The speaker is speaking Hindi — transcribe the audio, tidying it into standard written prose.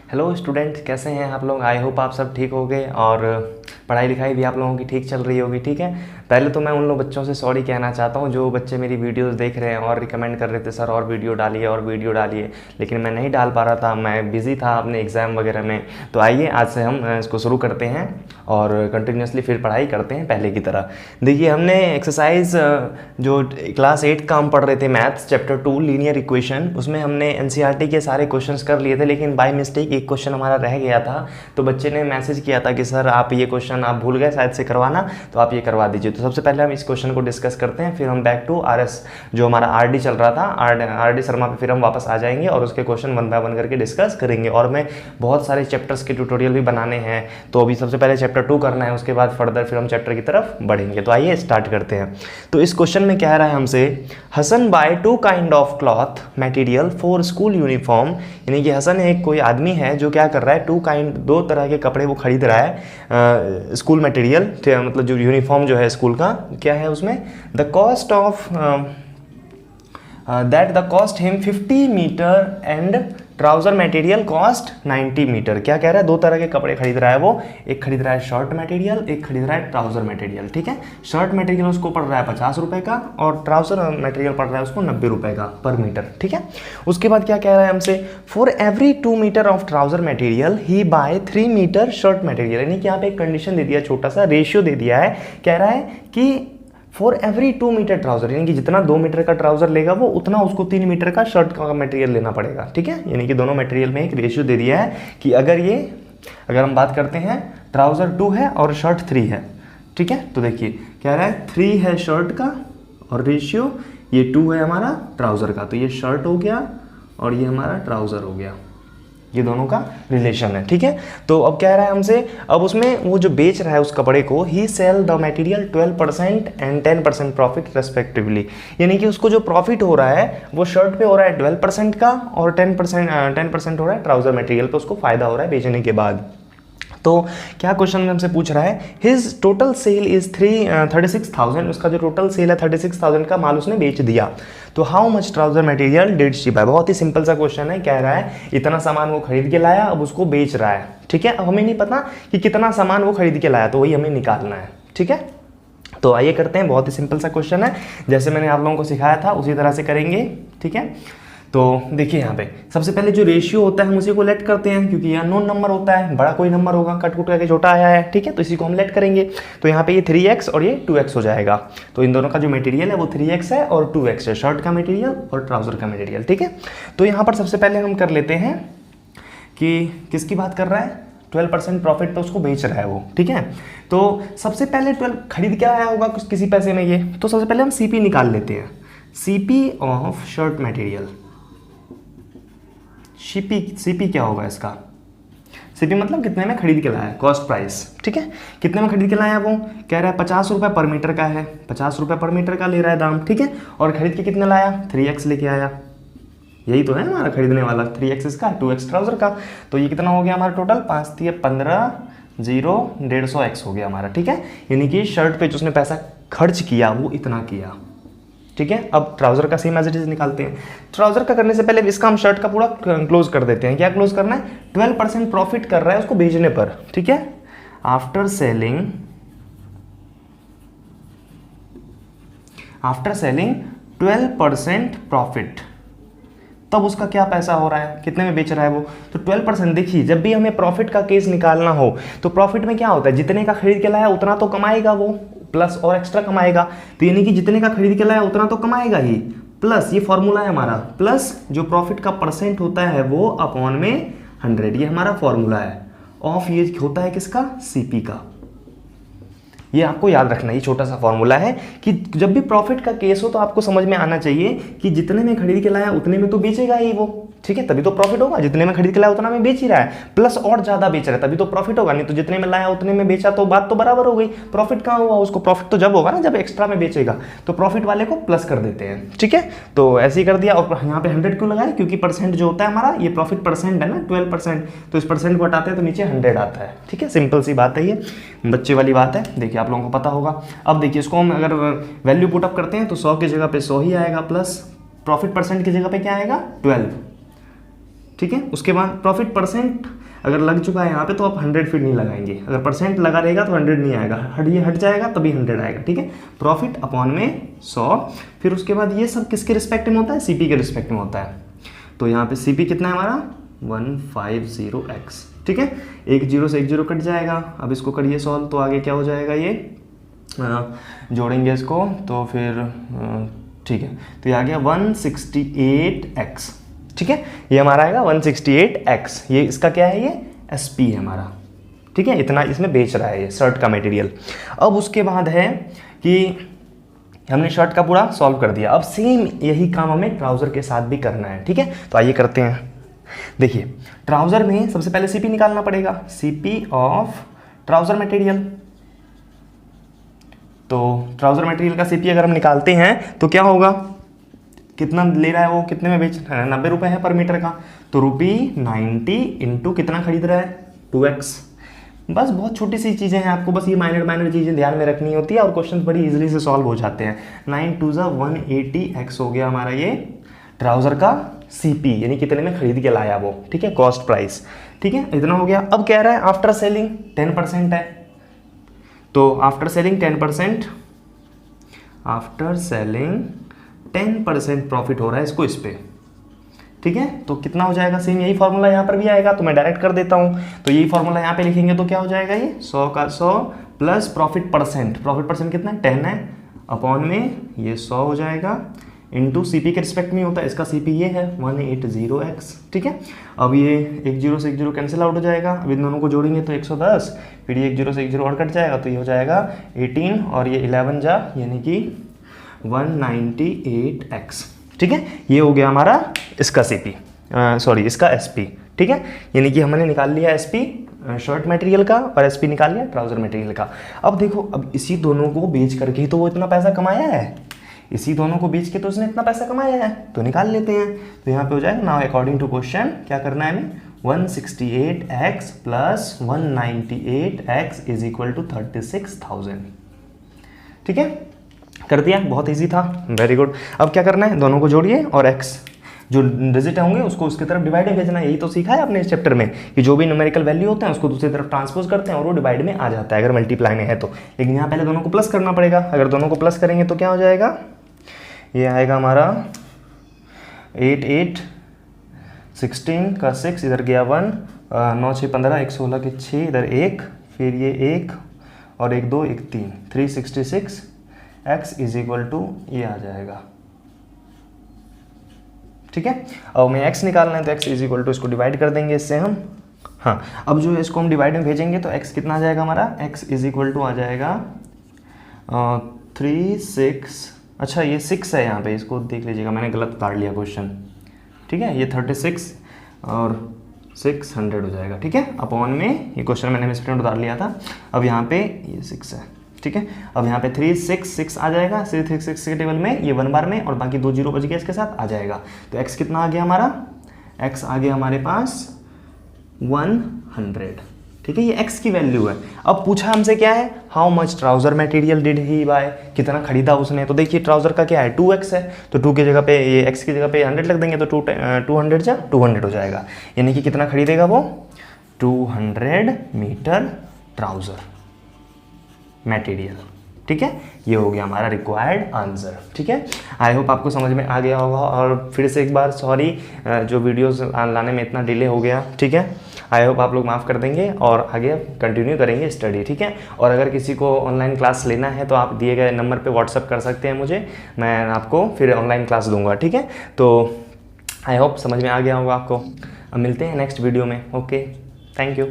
हेलो स्टूडेंट, कैसे हैं आप लोग। आई होप आप सब ठीक होंगे और पढ़ाई लिखाई भी आप लोगों की ठीक चल रही होगी। ठीक है, पहले तो मैं उन लोग बच्चों से सॉरी कहना चाहता हूँ जो बच्चे मेरी वीडियोस देख रहे हैं और रिकमेंड कर रहे थे सर और वीडियो डालिए और वीडियो डालिए, लेकिन मैं नहीं डाल पा रहा था, मैं बिज़ी था अपने एग्ज़ाम वगैरह में। तो आइए आज से हम इसको शुरू करते हैं और कंटिन्यूसली फिर पढ़ाई करते हैं पहले की तरह। देखिए, हमने एक्सरसाइज जो क्लास 8 का हम पढ़ रहे थे मैथ्स चैप्टर 2 लीनियर इक्वेशन, उसमें हमने एनसीईआरटी के सारे क्वेश्चंस कर लिए थे, लेकिन बाय मिस्टेक एक क्वेश्चन हमारा रह गया था। तो बच्चे ने मैसेज किया था कि सर आप ये क्वेश्चन आप भूल गए शायद से करवाना, तो आप ये करवा दीजिए। तो सबसे पहले हम इस क्वेश्चन को डिस्कस करते हैं, फिर हम बैक टू आरएस जो हमारा आरडी चल रहा था, आरडी शर्मा पे फिर हम वापस आ जाएंगे और उसके क्वेश्चन वन बाय वन करके डिस्कस करेंगे। और मैं बहुत सारे चैप्टर्स के ट्यूटोरियल भी बनाने हैं, तो अभी सबसे पहले चैप्टर 2 करना है, उसके बाद फर्दर फिर हम चैप्टर की तरफ बढ़ेंगे। तो आइए स्टार्ट करते हैं। तो इस क्वेश्चन में कह रहा है हमसे, Hasan buy 2 kind of cloth material for school uniform, यानी कि हसन एक कोई आदमी है जो क्या कर रहा है, 2 तरह के कपड़े वो खरीद रहा है स्कूल मटेरियल, मतलब जो यूनिफॉर्म जो है स्कूल का, क्या है उसमें the cost of that the cost him 50 metre and trouser material cost 90 metre. क्या कह रहा है, 2 तरह के कपड़े खरीद रहा है वो, एक खरीद रहा है शर्ट मटेरियल, एक खरीद रहा है ट्राउजर मटेरियल। ठीक है, शर्ट मटेरियल उसको पड़ रहा है 50 रुपये का और ट्राउजर मटेरियल पड़ रहा है उसको 90 रुपये का पर मीटर। ठीक है, उसके बाद क्या कह रहा है हमसे, for every 2 metre of trouser material he buy 3 metre shirt material, यानी कि यहाँ पे एक कंडीशन दे दिया, छोटा सा रेशियो दे दिया है। कह रहा है कि फॉर एवरी 2 मीटर ट्राउजर, यानी कि जितना 2 मीटर का ट्राउजर लेगा वो उतना उसको 3 मीटर का शर्ट का मटेरियल लेना पड़ेगा। ठीक है, यानी कि दोनों मटेरियल में एक रेशियो दे दिया है कि अगर हम बात करते हैं ट्राउजर 2 है और शर्ट 3 है। ठीक है, तो देखिए कह रहा है 3 है शर्ट का और रेशियो ये 2 है हमारा ट्राउजर का, तो ये शर्ट हो गया और ये हमारा ट्राउजर हो गया, ये दोनों का रिलेशन है। ठीक है, तो अब कह रहा है हमसे, अब उसमें वो जो बेच रहा है उस कपड़े को, he sell the material 12% and 10% profit respectively, यानी कि उसको जो प्रॉफिट हो रहा है वो शर्ट पे हो रहा है 12% का और 10% हो रहा है ट्राउजर मटेरियल पे, उसको फायदा हो रहा है बेचने के बाद। तो क्या क्वेश्चन में हमसे पूछ रहा है, हिज टोटल सेल इज 36,000, उसका जो टोटल सेल है 36,000 का माल उसने बेच दिया। तो how much trouser material did she buy, बहुत ही सिंपल सा क्वेश्चन है। कह रहा है इतना सामान वो खरीद के लाया, अब उसको बेच रहा है। ठीक है, अब हमें नहीं पता कि कितना सामान वो खरीद के लाया, तो वही हमें निकालना है। ठीक है, तो आइए करते हैं, बहुत ही सिंपल सा क्वेश्चन है, जैसे मैंने आप लोगों को सिखाया था उसी तरह से करेंगे। ठीक है, तो देखिए यहाँ पे सबसे पहले जो रेशियो होता है हम उसी को लेट करते हैं, क्योंकि ये अननोन नंबर होता है, बड़ा कोई नंबर होगा कट कुट करके छोटा आया है। ठीक है, तो इसी को हम लेट करेंगे। तो यहाँ पे ये 3x और ये 2x हो जाएगा। तो इन दोनों का जो मटेरियल है वो 3x है और 2x है, शर्ट का मटेरियल और ट्राउजर का मटेरियल। ठीक है, तो यहाँ पर सबसे पहले हम कर लेते हैं कि किसकी बात कर रहा है, 12% प्रॉफिट पे उसको बेच रहा है वो। ठीक है, तो सबसे पहले 12 खरीद क्या आया होगा किसी पैसे में ये, तो सबसे पहले हम CP निकाल लेते हैं, CP of shirt material. CP क्या होगा इसका, CP मतलब कितने में खरीद के लाया, कॉस्ट प्राइस। ठीक है, कितने में खरीद के लाया वो, कह रहा है 50 रुपये पर मीटर का है, 50 रुपये पर मीटर का ले रहा है दाम। ठीक है, और खरीद के कितने लाया, 3x लेके आया, यही तो है हमारा खरीदने वाला, 3x इसका 2x ट्राउजर का। तो ये कितना हो गया हमारा टोटल, 5 3 15 0 150x हो गया हमारा। ठीक है, यानी कि शर्ट पे जो उसने पैसा खर्च किया वो इतना किया। ठीक है, अब ट्राउजर का सेम एज इट इज निकालते हैं। ट्राउजर का करने से पहले इसका हम शर्ट का पूरा क्लोज कर देते हैं। क्या क्लोज करना है, 12% प्रॉफिट कर रहा है उसको बेचने पर। ठीक है, आफ्टर सेलिंग 12% प्रॉफिट, तब उसका क्या पैसा हो रहा है, कितने में बेच रहा है वो, तो 12%। देखिए जब भी हमें प्रॉफिट का केस निकालना हो तो प्रॉफिट में क्या होता है, जितने का खरीद के लाया उतना तो कमाएगा वो, प्लस और एक्स्ट्रा कमाएगा। तो यानी कि जितने का खरीद के लाया उतना तो कमाएगा ही, प्लस ये फॉर्मूला है हमारा, प्लस जो प्रॉफिट का परसेंट होता है वो अपॉन में 100, ये हमारा फॉर्मूला है। ऑफ ये होता है किसका, CP का। ये आपको याद रखना, ये छोटा सा फॉर्मूला है कि जब भी प्रॉफिट का केस हो तो आपको समझ में आना चाहिए कि जितने में खरीद के लाया उतने में तो बेचेगा ही वो। ठीक है, तभी तो प्रॉफिट होगा, जितने में खरीद के लाया उतना में बेच ही रहा है, प्लस और ज्यादा बेच रहा है तभी तो प्रॉफिट होगा, नहीं तो जितने में लाया उतने में बेचा तो बात तो बराबर हो गई। प्रॉफिट कहाँ हुआ उसको, प्रॉफिट तो जब होगा ना जब एक्स्ट्रा में बेचेगा, तो प्रॉफिट वाले को प्लस कर देते हैं। ठीक है, तो ऐसे ही कर दिया। और यहाँ पे 100 क्यों लगाए, क्योंकि परसेंट जो होता है हमारा, ये प्रॉफिट परसेंट है ना 12%, तो इस परसेंट को हटाते हैं तो नीचे 100 आता है। ठीक है, सिंपल सी बात है, ये बच्चे वाली बात है, देखिए आप लोगों को पता होगा। अब देखिए इसको हम अगर वैल्यू पुटअप करते हैं तो 100 की जगह पे 100 ही आएगा, प्लस प्रॉफिट परसेंट की जगह पे क्या आएगा 12। ठीक है, उसके बाद प्रॉफिट परसेंट अगर लग चुका है यहाँ पे तो आप 100 फिर नहीं लगाएंगे, अगर परसेंट लगा रहेगा तो 100 नहीं आएगा, ये हट जाएगा तभी 100 आएगा, ठीक है। प्रॉफिट अपॉन में 100, फिर उसके बाद ये सब किसके रिस्पेक्ट में होता है, सीपी के रिस्पेक्ट में होता है। तो यहाँ पे सीपी कितना है हमारा 150x, ठीक है। एक जीरो से एक जीरो कट जाएगा। अब इसको करिए सॉल्व, तो आगे क्या हो जाएगा, ये जोड़ेंगे इसको तो फिर ठीक है, तो ये आ गया 168x, ठीक है। ये हमारा आएगा 168x, ये इसका क्या है, ये SP है हमारा, ठीक है। इतना इसमें बेच रहा है ये शर्ट का मटेरियल। अब उसके बाद है कि हमने शर्ट का पूरा सॉल्व कर दिया, अब सेम यही काम हमें ट्राउज़र के साथ भी करना है, ठीक है। तो आइए करते हैं। देखिए ट्राउज़र में सबसे पहले CP निकालना पड़ेगा, CP ऑफ ट्राउज़र मटेरियल। तो ट्राउज़र मटेरियल का CP अगर हम निकालते हैं तो क्या होगा, कितना ले रहा है वो, कितने में बेच रहा है, 90 रुपये है पर मीटर का। तो ₹90 इंटू कितना खरीद रहा है, 2x। बस बहुत छोटी सी चीज़ें हैं, आपको बस ये माइनर चीज़ें ध्यान में रखनी होती है और क्वेश्चन बड़ी इजीली से सॉल्व हो जाते हैं। 9 2 180x हो गया हमारा ये ट्राउज़र का CP, यानी कितने में खरीद के लाया वो, ठीक है, कॉस्ट प्राइस, ठीक है, इतना हो गया। अब कह रहा है आफ्टर सेलिंग 10% है, तो after selling 10%, after selling 10% profit हो रहा है इसको इस पे, ठीक है। तो कितना हो जाएगा, सेम यही फार्मूला यहाँ पर भी आएगा, तो मैं डायरेक्ट कर देता हूँ। तो यही फार्मूला यहाँ पे लिखेंगे तो क्या हो जाएगा, ये 100 का 100 प्लस प्रॉफिट परसेंट कितना 10 है, अपॉन में ये 100 हो जाएगा, इंटू CP के रिस्पेक्ट में होता है, इसका CP ये है 180x, ठीक है। अब ये एक जीरो से एक जीरो कैंसिल आउट हो जाएगा, अब इन दोनों को जोड़ेंगे तो 110, फिर ये एक जीरो से एक जीरो और कट जाएगा, तो ये हो जाएगा 18 और ये 11 जा, यानी कि 198x, ठीक है। ये हो गया हमारा इसका CP, सॉरी इसका SP, ठीक है। यानी कि हमने निकाल लिया SP शर्ट मटेरियल का और SP निकाल लिया ट्राउज़र मटेरियल का। अब देखो, अब इसी दोनों को बेच करके ही तो वो इतना पैसा कमाया है, इसी दोनों को बेच के तो उसने इतना पैसा कमाया है, तो निकाल लेते हैं। तो यहाँ पे हो जाएगा नाउ अकॉर्डिंग टू क्वेश्चन क्या करना है हमें, 168x plus 198x is equal to 36,000, ठीक है। कर दिया, बहुत इजी था, वेरी गुड। अब क्या करना है, दोनों को जोड़िए और x जो डिजिट होंगे उसको उसकी तरफ डिवाइड में भेजना है। यही तो सीखा है आपने इस चैप्टर में कि जो भी न्यूमेरिकल वैल्यू होते हैं उसको दूसरी तरफ ट्रांसपोज करते हैं और वो डिवाइड में आ जाता है अगर मल्टीप्लाई में है तो। लेकिन यहाँ पहले दोनों को प्लस करना पड़ेगा, अगर दोनों को प्लस करेंगे तो क्या हो जाएगा, ये आएगा हमारा 8 8 16 का 6, इधर गया 1, 9 6 15, 1 16 के 6, इधर 1, फिर ये 1 और 1 2 1 3, 366 x इज इक्वल टू ये आ जाएगा, ठीक है। अब हमें x निकालना है तो x इज इक्वल टू इसको डिवाइड कर देंगे इससे हम, हाँ। अब जो है इसको हम डिवाइड में भेजेंगे तो x कितना आ जाएगा हमारा, x इज इक्वल टू आ जाएगा 3 6, अच्छा ये 6 है यहाँ पे, इसको देख लीजिएगा मैंने गलत उतार लिया क्वेश्चन, ठीक है। ये 36 और 600 हो जाएगा, ठीक है, अपॉन में ये क्वेश्चन मैंने मिसप्रिंट उतार लिया था। अब यहाँ पे ये 6 है, ठीक है। अब यहाँ पे 366 आ जाएगा, 366 के टेबल में ये 1 बार में और बाकी 2 जीरो बच गया इसके साथ आ जाएगा। तो x कितना आ गया हमारा, x आ गया हमारे पास 100, ठीक है, ये x की वैल्यू है। अब पूछा हमसे क्या है, how much trouser material did he buy, कितना खरीदा उसने। तो देखिए ट्राउजर का क्या है 2x है, तो 2 की जगह पे ये x की जगह पे 100 लग देंगे तो 200 जा 200 हो जाएगा, यानी कि कितना खरीदेगा वो 200 मीटर ट्राउजर मटेरियल, ठीक है। ये हो गया हमारा रिक्वायर्ड आंसर, ठीक है। आई होप आपको समझ में आ गया होगा और फिर से एक बार सॉरी जो वीडियोस लाने में इतना डिले हो गया, ठीक है। आई होप आप लोग माफ़ कर देंगे और आगे कंटिन्यू करेंगे स्टडी, ठीक है। और अगर किसी को ऑनलाइन क्लास लेना है तो आप दिए गए नंबर पे व्हाट्सअप कर सकते हैं मुझे, मैं आपको फिर ऑनलाइन क्लास दूंगा, ठीक है। तो आई होप समझ में आ गया होगा आपको। अब मिलते हैं नेक्स्ट वीडियो में, ओके, थैंक यू।